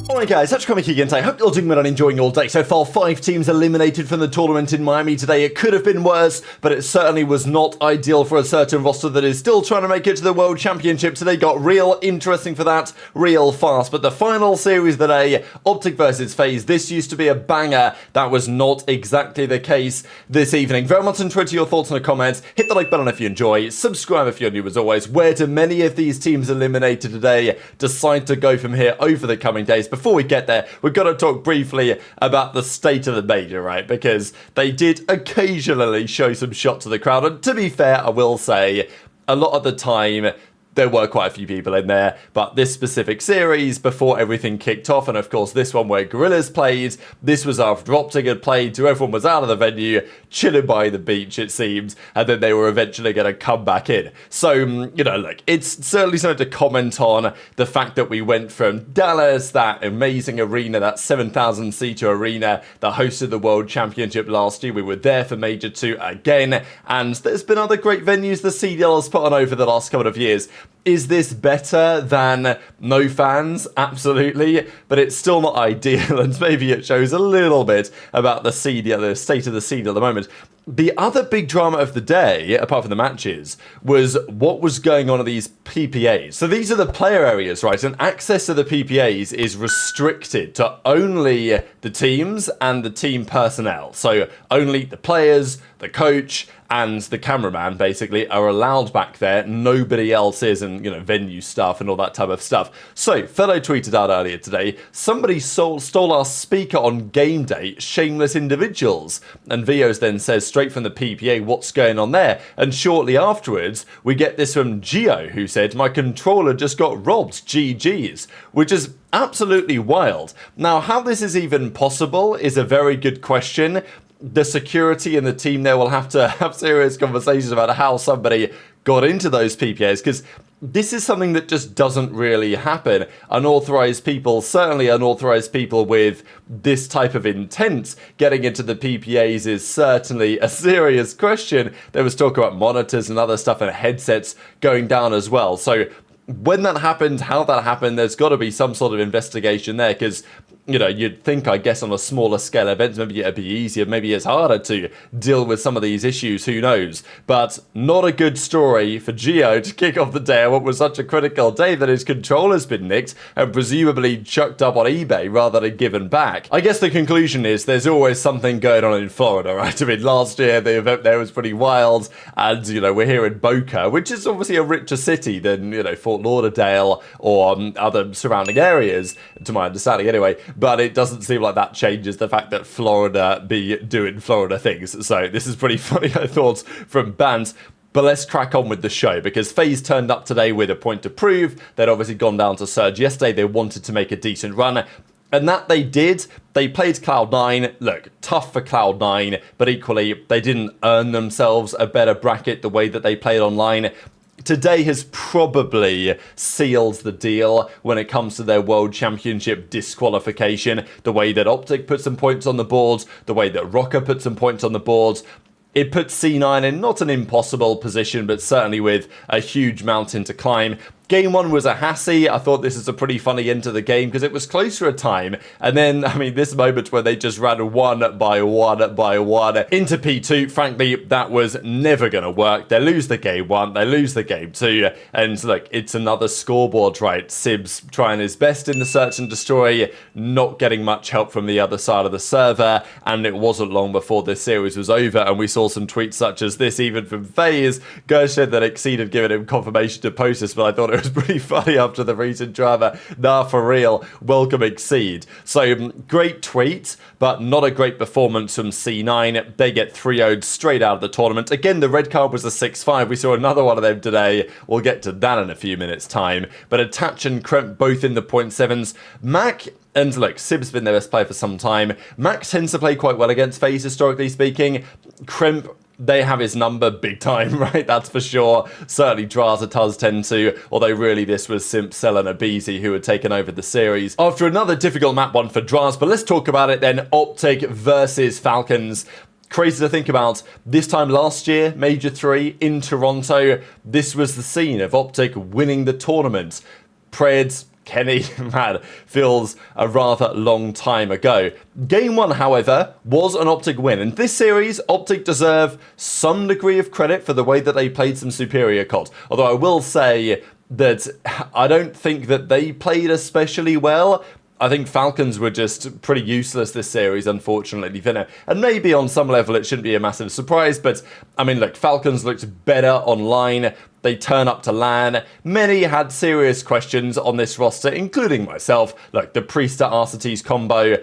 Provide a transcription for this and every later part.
Alright guys, that's Kremp again. I hope you're doing well and enjoying your day. So far, 5 teams eliminated from the tournament in Miami today. It could have been worse, but it certainly was not ideal for a certain roster that is still trying to make it to the World Championship. Today got real interesting for that, real fast. But the final series today, OpTic versus FaZe, this used to be a banger. That was not exactly the case this evening. Very much enjoyed your thoughts in the comments. Hit the like button if you enjoy. Subscribe if you're new as always. Where do many of these teams eliminated today decide to go from here over the coming days? Before we get there, we've got to talk briefly about the state of the major, right? Because they did occasionally show some shots to the crowd. And to be fair, I will say, a lot of the time, there were quite a few people in there, but this specific series, before everything kicked off, and of course this one where Gorillas played, this was after OpTic had played, so everyone was out of the venue, chilling by the beach, it seems, and then they were eventually going to come back in. So, you know, look, it's certainly something to comment on, the fact that we went from Dallas, that amazing arena, that 7,000-seater arena that hosted the World Championship last year. We were there for Major 2 again, and there's been other great venues the CDL has put on over the last couple of years. Is this better than no fans? Absolutely, but it's still not ideal, and maybe it shows a little bit about the CDL, the state of the CDL at the moment. The other big drama of the day, apart from the matches, was what was going on at these PPAs. So these are the player areas, right? And access to the PPAs is restricted to only the teams and the team personnel. So only the players, the coach, and the cameraman basically are allowed back there. Nobody else is, and you know, venue stuff and all that type of stuff. So FeLo tweeted out earlier today, somebody stole our speaker on game day, shameless individuals. And Vios then says straight from the PPA, what's going on there? And shortly afterwards, we get this from Gio, who said, my controller just got robbed, GG's, which is absolutely wild. Now, how this is even possible is a very good question. The security and the team there will have to have serious conversations about how somebody got into those PPAs, because this is something that just doesn't really happen. Unauthorized people, certainly unauthorized people with this type of intent getting into the PPAs is certainly a serious question. There was talk about monitors and other stuff and headsets going down as well. So when that happened, how that happened, there's got to be some sort of investigation there, because, you know, you'd think, I guess, on a smaller scale events, maybe it'd be easier, maybe it's harder to deal with some of these issues, who knows. But not a good story for Gio to kick off the day on what was such a critical day that his controller's been nicked and presumably chucked up on eBay rather than given back. I guess the conclusion is there's always something going on in Florida, right? I mean, last year the event there was pretty wild, and, you know, we're here in Boca, which is obviously a richer city than, you know, Fort Lauderdale or other surrounding areas, to my understanding anyway. But it doesn't seem like that changes the fact that Florida be doing Florida things. So this is pretty funny, I thought, from Bant. But let's crack on with the show, because FaZe turned up today with a point to prove. They'd obviously gone down to Surge yesterday. They wanted to make a decent run, and that they did. They played Cloud9. Look, tough for Cloud9, but equally, they didn't earn themselves a better bracket the way that they played online. Today has probably sealed the deal when it comes to their World Championship disqualification. The way that OpTic put some points on the board, the way that Rocker put some points on the board. It puts C9 in not an impossible position, but certainly with a huge mountain to climb. Game 1 was a Hassy. I thought this is a pretty funny end to the game because it was close for a time. And then, I mean, this moment where they just ran one by one into P2, frankly, that was never going to work. They lose the game 1, they lose the game 2. And look, it's another scoreboard, right? Sibs trying his best in the search and destroy, not getting much help from the other side of the server. And it wasn't long before this series was over. And we saw some tweets such as this, even from FaZe. Gersh said that Exceed had given him confirmation to post this, but I thought it was pretty funny after the recent drama. Nah, for real, welcome Exceed. So, great tweet, but not a great performance from C9. They get 3-0'd straight out of the tournament. Again, the red card was a 6-5. We saw another one of them today. We'll get to that in a few minutes' time. But Attach and Kremp both in the 0.7s. Mack, and look, Sib's been their best player for some time. Mack tends to play quite well against FaZe, historically speaking. Kremp, they have his number big time, right? That's for sure. Certainly Drazah does tend to, although really this was Simp, Cell and aBeZy who had taken over the series. After another difficult map one for Drazah, but let's talk about it then. OpTic versus Falcons. Crazy to think about. This time last year, Major 3 in Toronto, this was the scene of OpTic winning the tournament. Preds, Kenny, man, feels a rather long time ago. Game 1, however, was an OpTic win, and this series, OpTic deserve some degree of credit for the way that they played some superior COD. Although I will say that I don't think that they played especially well. I think Falcons were just pretty useless this series, unfortunately. And maybe on some level it shouldn't be a massive surprise, but I mean, look, Falcons looked better online. They turn up to LAN. Many had serious questions on this roster, including myself. Look, the Priester-Arcetes combo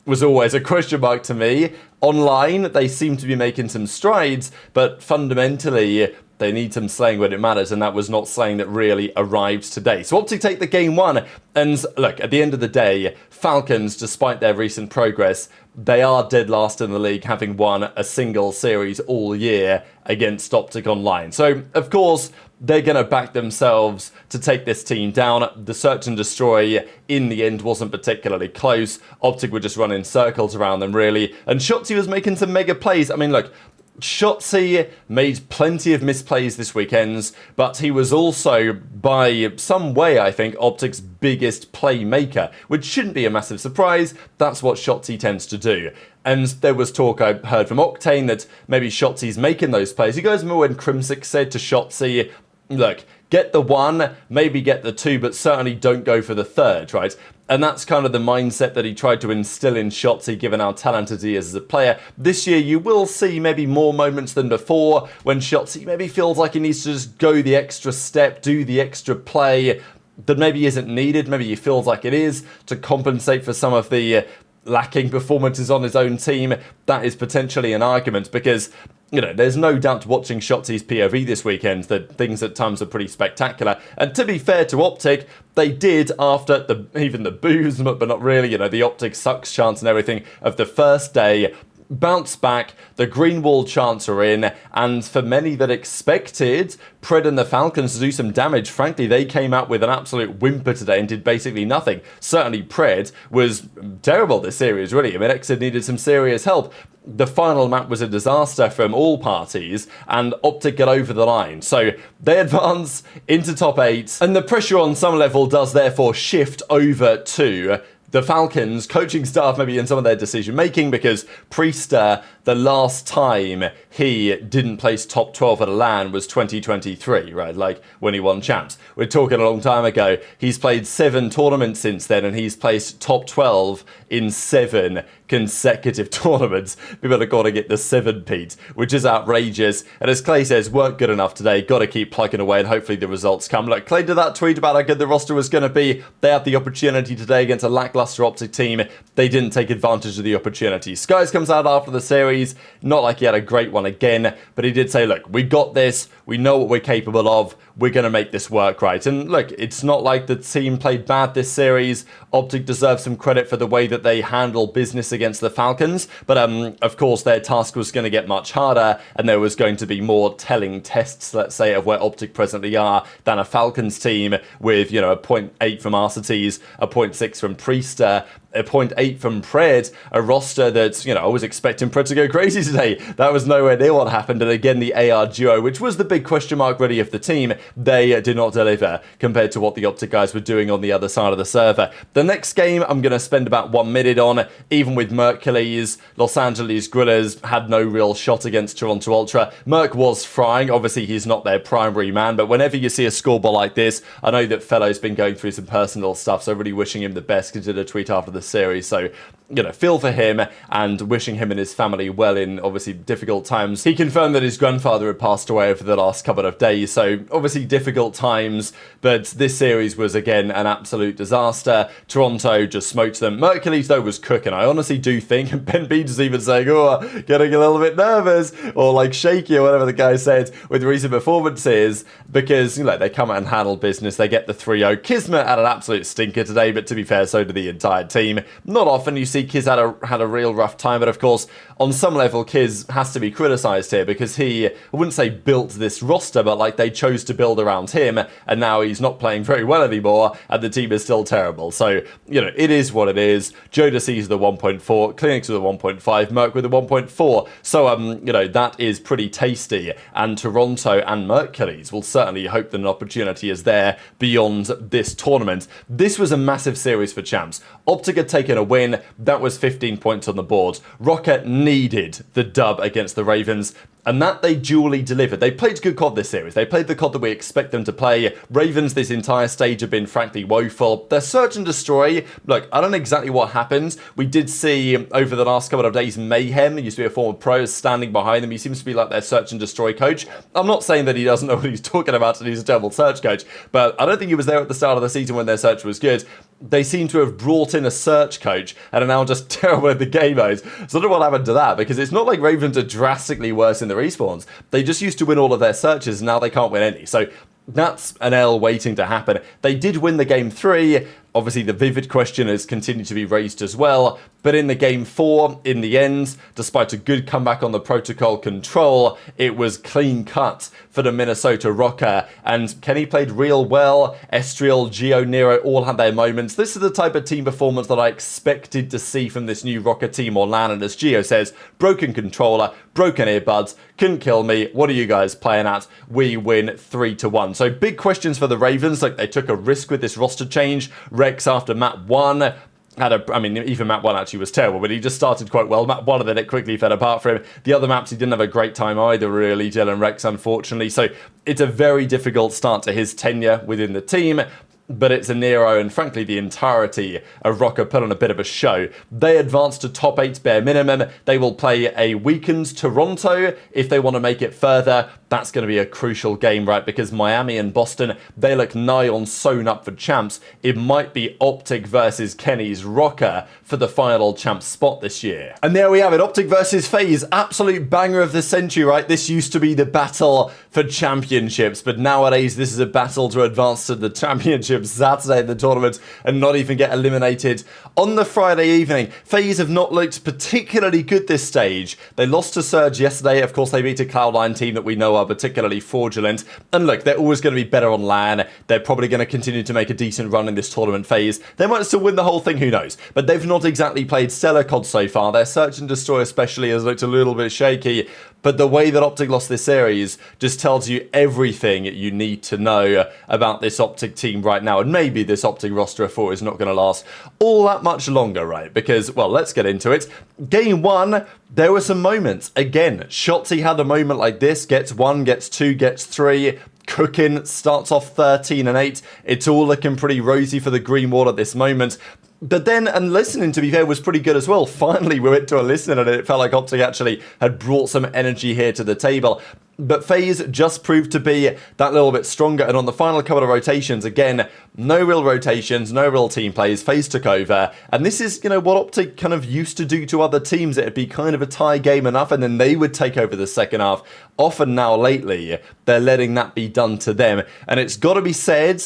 was always a question mark to me. Online, they seem to be making some strides, but fundamentally, they need some slaying when it matters, and that was not slaying that really arrived today. So OpTic take the game 1, and look, at the end of the day, Falcons, despite their recent progress, they are dead last in the league, having won a single series all year against OpTic Online. So, of course, they're going to back themselves to take this team down. The search and destroy in the end wasn't particularly close. OpTic were just running circles around them, really, and Shotzzy was making some mega plays. I mean, look, Shotzzy made plenty of misplays this weekend, but he was also, by some way, I think, OpTic's biggest playmaker, which shouldn't be a massive surprise. That's what Shotzzy tends to do. And there was talk I heard from Octane that maybe Shotzi's making those plays. You guys remember when Kremp said to Shotzzy, look, get the 1, maybe get the 2, but certainly don't go for the 3rd, right? And that's kind of the mindset that he tried to instill in Shotzzy, given how talented he is as a player. This year, you will see maybe more moments than before when Shotzzy maybe feels like he needs to just go the extra step, do the extra play that maybe isn't needed. Maybe he feels like it is to compensate for some of the lacking performances on his own team. That is potentially an argument because, you know, there's no doubt watching Shotzi's POV this weekend that things at times are pretty spectacular. And to be fair to OpTic, they did, after even the boos, but not really, you know, the OpTic sucks chance and everything of the first day, bounce back, the green wall chants are in, and for many that expected Pred and the Falcons to do some damage, frankly, they came out with an absolute whimper today and did basically nothing. Certainly Pred was terrible this series, really. I mean, Exid needed some serious help. The final map was a disaster from all parties, and OpTic get over the line. So they advance into top 8, and the pressure on some level does therefore shift over to the Falcons coaching staff, maybe in some of their decision making, because Priester, the last time he didn't place top 12 at a LAN was 2023, right? Like when he won champs. We're talking a long time ago. He's played 7 tournaments since then, and he's placed top 12 in 7 consecutive tournaments. People are going to get the 7-peat, which is outrageous. And as Clay says, weren't good enough today. Got to keep plugging away, and hopefully the results come. Look, Clay did that tweet about how good the roster was going to be. They had the opportunity today against a lackluster OpTic team. They didn't take advantage of the opportunity. Skyz comes out after the series. Not like he had a great one again, but he did say, look, we got this. We know what we're capable of. We're going to make this work, right? And look, it's not like the team played bad this series. OpTic deserves some credit for the way that they handle business against the Falcons. But, of course, their task was going to get much harder, and there was going to be more telling tests, let's say, of where OpTic presently are than a Falcons team with, you know, a 0.8 from Arcetes, a 0.6 from Priester, a 0.8 from Pred, a roster that, you know, I was expecting Pred to go crazy today. That was nowhere near what happened. And again, the AR duo, which was the big question mark really of the team, they did not deliver compared to what the OpTic guys were doing on the other side of the server. The next game I'm going to spend about 1 minute on. Even with Mercules, Los Angeles Grillers had no real shot against Toronto Ultra. Merc was frying. Obviously, he's not their primary man, but whenever you see a scoreboard like this, I know that FeLo's been going through some personal stuff, so really wishing him the best, because he did a tweet after the series. So, you know, feel for him and wishing him and his family well in obviously difficult times. He confirmed that his grandfather had passed away over the last couple of days, so obviously difficult times, but this series was again an absolute disaster. Toronto just smoked them. Mercules though was cooking. I honestly do think, and Ben B just even saying, oh, getting a little bit nervous or like shaky or whatever the guy said with recent performances, because, you know, they come out and handle business. They get the 3-0. Kismet had an absolute stinker today, but to be fair, so did the entire team. Not often you see Kiz had a real rough time, but of course, on some level, Kiz has to be criticised here because he, I wouldn't say built this roster, but like they chose to build build around him, and now he's not playing very well anymore, and the team is still terrible. So, you know, it is what it is. JoeDeceives with a 1.4, CleanX with a 1.5, Mack with a 1.4. So, you know, that is pretty tasty, and Toronto and Mercury's will certainly hope that an opportunity is there beyond this tournament. This was a massive series for champs. OpTic had taken a win. That was 15 points on the board. Rocket needed the dub against the Ravens, and that they duly delivered. They played good COD this series. They played the COD that we expect them to play. Ravens this entire stage have been frankly woeful. Their search and destroy, look, I don't know exactly what happened. We did see over the last couple of days Mayhem, he used to be a former pro, standing behind them. He seems to be like their search and destroy coach. I'm not saying that he doesn't know what he's talking about and he's a terrible search coach, but I don't think he was there at the start of the season when their search was good. They seem to have brought in a search coach and are now just terrible at the game modes. So I don't know what happened to that, because it's not like Ravens are drastically worse in the respawns. They just used to win all of their searches, and now they can't win any. So that's an L waiting to happen. They did win the game 3. Obviously, the Vivid question has continued to be raised as well. But in the game 4, in the end, despite a good comeback on the protocol control, it was clean cut for the Minnesota Rocker. And Kenny played real well. Estriel, Geo, Nero all had their moments. This is the type of team performance that I expected to see from this new Rocker team or LAN. And as Geo says, broken controller, broken earbuds, couldn't kill me. What are you guys playing at? We win 3-1. So big questions for the Ravens. Like, they took a risk with this roster change. Rex after map 1 I mean, even map 1 actually was terrible, but he just started quite well. Map 1 and then it quickly fell apart for him. The other maps he didn't have a great time either, really, Dylan Rex, unfortunately. So it's a very difficult start to his tenure within the team. But it's a Nero and frankly the entirety of Rocker put on a bit of a show. They advanced to top 8 bare minimum. They will play a weakened Toronto if they want to make it further. That's going to be a crucial game, right? Because Miami and Boston, they look nigh on sewn up for champs. It might be OpTic versus Kenny's Rocker for the final champ spot this year. And there we have it, OpTic versus FaZe. Absolute banger of the century, right? This used to be the battle for championships, but nowadays this is a battle to advance to the championship Saturday in the tournament and not even get eliminated on the Friday evening. FaZe have not looked particularly good this stage. They lost to Surge yesterday. Of course, they beat a Cloud9 team that we know are particularly fraudulent. And look, they're always going to be better on LAN. They're probably going to continue to make a decent run in this tournament phase. They might still win the whole thing, who knows? But they've not exactly played stellar COD so far. Their search and destroy especially has looked a little bit shaky. But the way that OpTic lost this series just tells you everything you need to know about this OpTic team right now. And maybe this OpTic roster of 4 is not going to last all that much longer, right? Because, well, let's get into it. Game 1, there were some moments. Again, Shotzzy had a moment like this. Gets 1, gets 2, gets 3. Cooking starts off 13-8. It's all looking pretty rosy for the Green Wall at this moment. But then, and listening, to be fair, was pretty good as well. Finally, we went to a listen and it felt like OpTic actually had brought some energy here to the table. But FaZe just proved to be that little bit stronger. And on the final couple of rotations, again, no real rotations, no real team plays. FaZe took over. And this is, you know, what OpTic kind of used to do to other teams. It'd be kind of a tie game enough, and then they would take over the second half. Often now lately, they're letting that be done to them. And it's got to be said,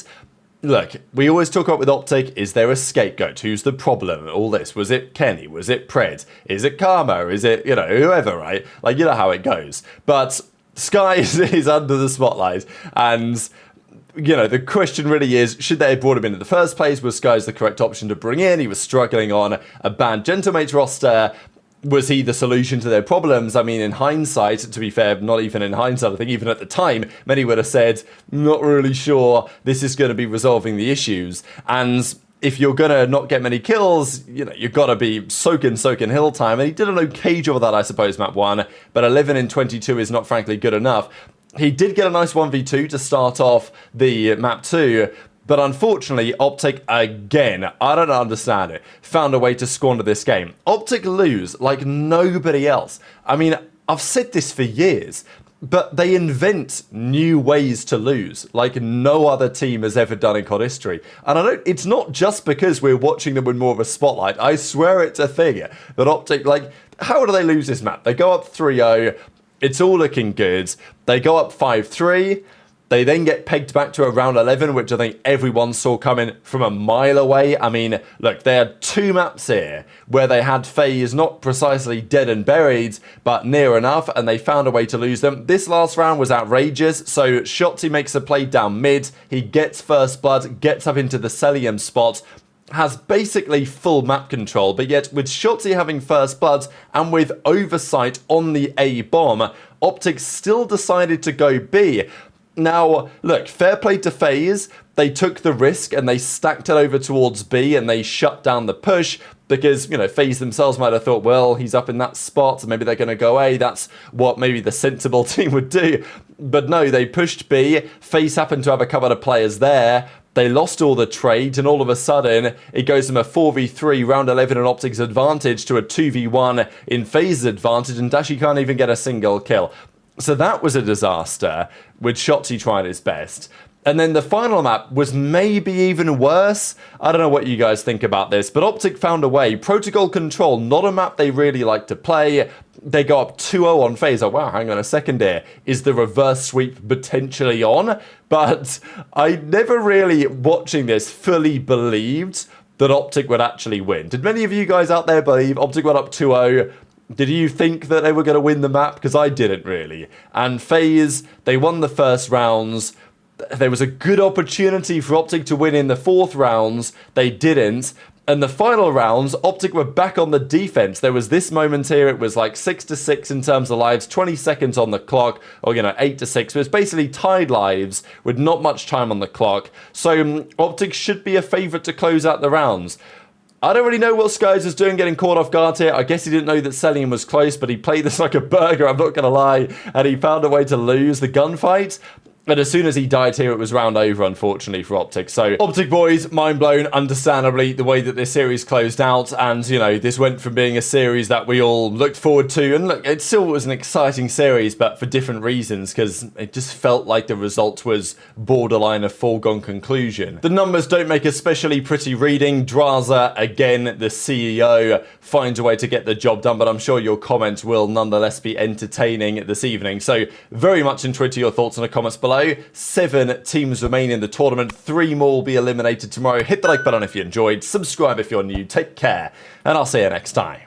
look, we always talk about with OpTic, is there a scapegoat? Who's the problem? All this. Was it Kenny? Was it Pred? Is it Karma? Is it, you know, whoever, right? Like, you know how it goes. But Skyz is under the spotlight, and, you know, the question really is, should they have brought him in the first place? Was Skyz the correct option to bring in? He was struggling on a banned Gentlemates roster. Was he the solution to their problems? I mean, in hindsight, to be fair, not even in hindsight, I think even at the time, many would have said, not really sure this is going to be resolving the issues. And if you're going to not get many kills, you know, you've got to be soaking hill time. And he did an okay job of that, I suppose, map 1. But 11 in 22 is not, frankly, good enough. He did get a nice 1v2 to start off the map 2. But unfortunately, OpTic, again, I don't understand it, found a way to squander this game. OpTic lose like nobody else. I mean, I've said this for years, but they invent new ways to lose like no other team has ever done in COD history. And it's not just because we're watching them with more of a spotlight. I swear it's a thing that OpTic, like, how do they lose this map? They go up 3-0. It's all looking good. They go up 5-3. They then get pegged back to around 11, which I think everyone saw coming from a mile away. I mean, look, they had 2 maps here where they had FaZe not precisely dead and buried, but near enough, and they found a way to lose them. This last round was outrageous, so Shotzzy makes a play down mid. He gets first blood, gets up into the Cellium spot, has basically full map control, but yet with Shotzzy having first blood and with oversight on the A bomb, OpTic still decided to go B. Now, look, fair play to FaZe. They took the risk and they stacked it over towards B and they shut down the push because, you know, FaZe themselves might have thought, well, he's up in that spot, so maybe they're going to go A. That's what maybe the sensible team would do. But no, they pushed B. FaZe happened to have a couple of players there. They lost all the trades, and all of a sudden, it goes from a 4v3 round 11 in OpTic's advantage to a 2v1 in FaZe's advantage, and Dashy can't even get a single kill. So that was a disaster, with Shotzzy trying his best. And then the final map was maybe even worse. I don't know what you guys think about this, but OpTic found a way. Protocol Control, not a map they really like to play. They go up 2-0 on FaZe. Oh, wow, hang on a second here. Is the reverse sweep potentially on? But I never really, watching this, fully believed that OpTic would actually win. Did many of you guys out there believe OpTic went up 2-0? Did you think that they were going to win the map? Because I didn't really. And FaZe, they won the first rounds. There was a good opportunity for OpTic to win in the 4th rounds. They didn't. And the final rounds, OpTic were back on the defense. There was this moment here. It was like 6-6 in terms of lives, 20 seconds on the clock, or, you know, 8-6. It was basically tied lives with not much time on the clock. So OpTic should be a favorite to close out the rounds. I don't really know what Skyz was doing getting caught off guard here. I guess he didn't know that Cellium was close, but he played this like a burger, I'm not going to lie, and he found a way to lose the gunfight. And as soon as he died here, it was round over, unfortunately, for OpTic. So, OpTic boys, mind blown, understandably, the way that this series closed out. And, you know, this went from being a series that we all looked forward to. And look, it still was an exciting series, but for different reasons, because it just felt like the result was borderline a foregone conclusion. The numbers don't make especially pretty reading. Drazah, again, the CEO, finds a way to get the job done, but I'm sure your comments will nonetheless be entertaining this evening. So, very much enjoyed your thoughts in the comments below. 7 teams remain in the tournament. 3 more will be eliminated tomorrow. Hit the like button if you enjoyed. Subscribe if you're new. Take care. And I'll see you next time.